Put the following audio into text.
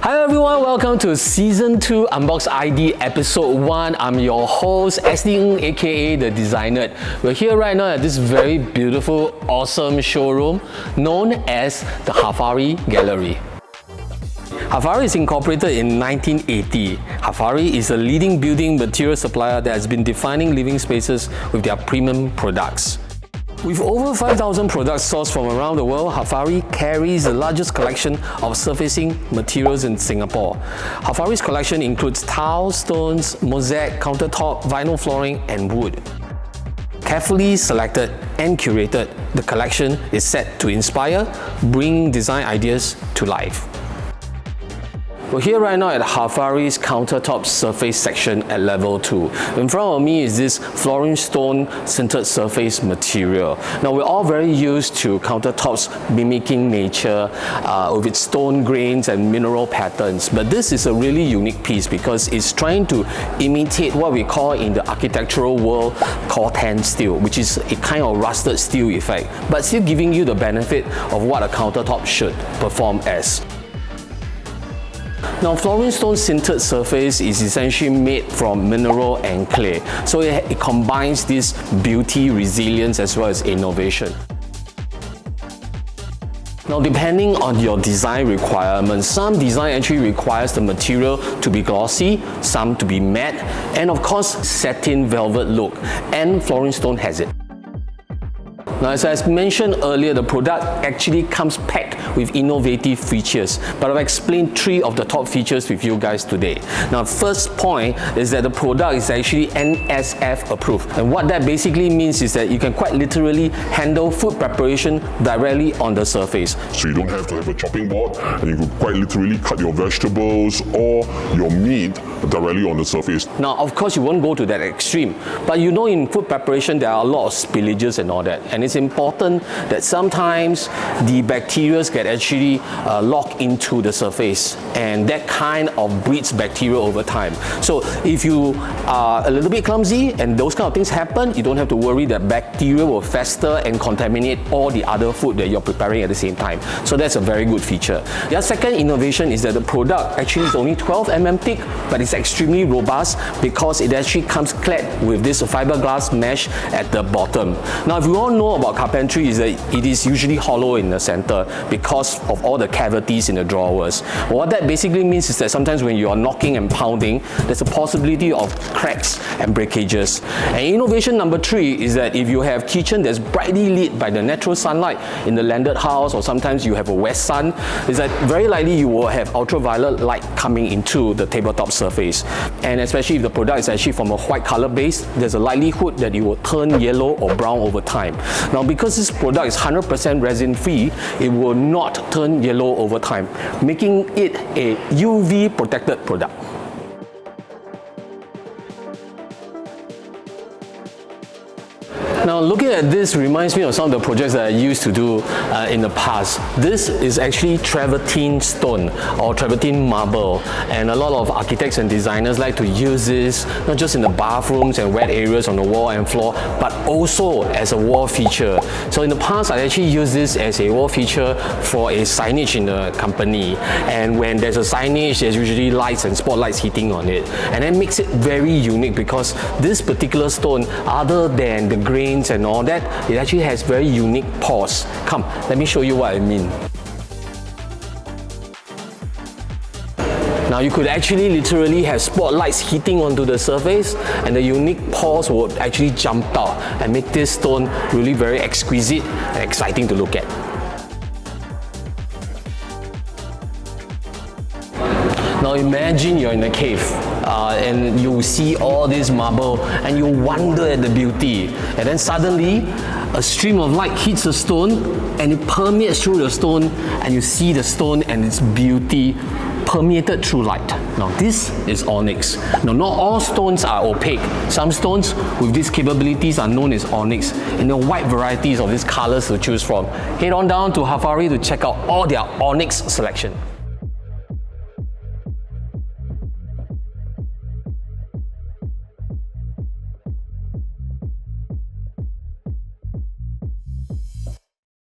Hi everyone, welcome to Season 2 UNBOXID Episode 1. I'm your host, Astley, aka The Designer. We're here right now at this very beautiful, awesome showroom known as the Hafari Gallery. Hafari is incorporated in 1980. Hafari is a leading building material supplier that has been defining living spaces with their premium products. With over 5,000 products sourced from around the world, Hafari carries the largest collection of surfacing materials in Singapore. Hafari's collection includes tiles, stones, mosaic, countertop, vinyl flooring, and wood. Carefully selected and curated, the collection is set to inspire, bring design ideas to life. We're here right now at Hafari's countertop surface section at level 2. In front of me is this flooring stone sintered surface material. Now we're all very used to countertops mimicking nature with its stone grains and mineral patterns, but this is a really unique piece because it's trying to imitate what we call in the architectural world called tan steel, which is a kind of rusted steel effect, but still giving you the benefit of what a countertop should perform as. Now, flooring stone sintered surface is essentially made from mineral and clay, so it combines this beauty, resilience, as well as innovation. Now, depending on your design requirements, some design actually requires the material to be glossy, some to be matte, and of course, satin velvet look, and flooring stone has it. Now, as I mentioned earlier, the product actually comes packed with innovative features, but I've explained 3 of the top features with you guys today. Now, first point is that the product is actually NSF approved, and what that basically means is that you can quite literally handle food preparation directly on the surface. So you don't have to have a chopping board, and you can quite literally cut your vegetables or your meat directly on the surface. Now, of course, you won't go to that extreme, but you know in food preparation there are a lot of spillages and all that, and it's important that sometimes the bacteria get actually locked into the surface, and that kind of breeds bacteria over time. So if you are a little bit clumsy and those kind of things happen, you don't have to worry that bacteria will fester and contaminate all the other food that you're preparing at the same time. So that's a very good feature. The second innovation is that the product actually is only 12 mm thick, but it's extremely robust because it actually comes clad with this fiberglass mesh at the bottom. Now, if you all know about carpentry, is that it is usually hollow in the center because of all the cavities in the drawers. What that basically means is that sometimes when you are knocking and pounding, there's a possibility of cracks and breakages. And innovation number 3 is that if you have kitchen that's brightly lit by the natural sunlight in the landed house, or sometimes you have a west sun, is that very likely you will have ultraviolet light coming into the tabletop surface. And especially if the product is actually from a white color base, there's a likelihood that it will turn yellow or brown over time. Now, because this product is 100% resin free, it will not turn yellow over time, making it a UV protected product. Now, looking at this reminds me of some of the projects that I used to do in the past. This is actually Travertine stone or Travertine marble, and a lot of architects and designers like to use this not just in the bathrooms and wet areas on the wall and floor, but also as a wall feature. So in the past, I actually used this as a wall feature for a signage in the company, and when there's a signage, there's usually lights and spotlights hitting on it, and that makes it very unique because this particular stone, other than the grains and all that, it actually has very unique pores. Come, let me show you what I mean. Now, you could actually literally have spotlights hitting onto the surface, and the unique pores would actually jump out and make this stone really very exquisite and exciting to look at. Now imagine you're in a cave and you see all this marble and you wonder at the beauty, and then suddenly a stream of light hits the stone and it permeates through the stone, and you see the stone and its beauty permeated through light. Now, this is Onyx. Now, not all stones are opaque. Some stones with these capabilities are known as Onyx, and there are wide varieties of these colors to choose from. Head on down to Hafari to check out all their Onyx selection.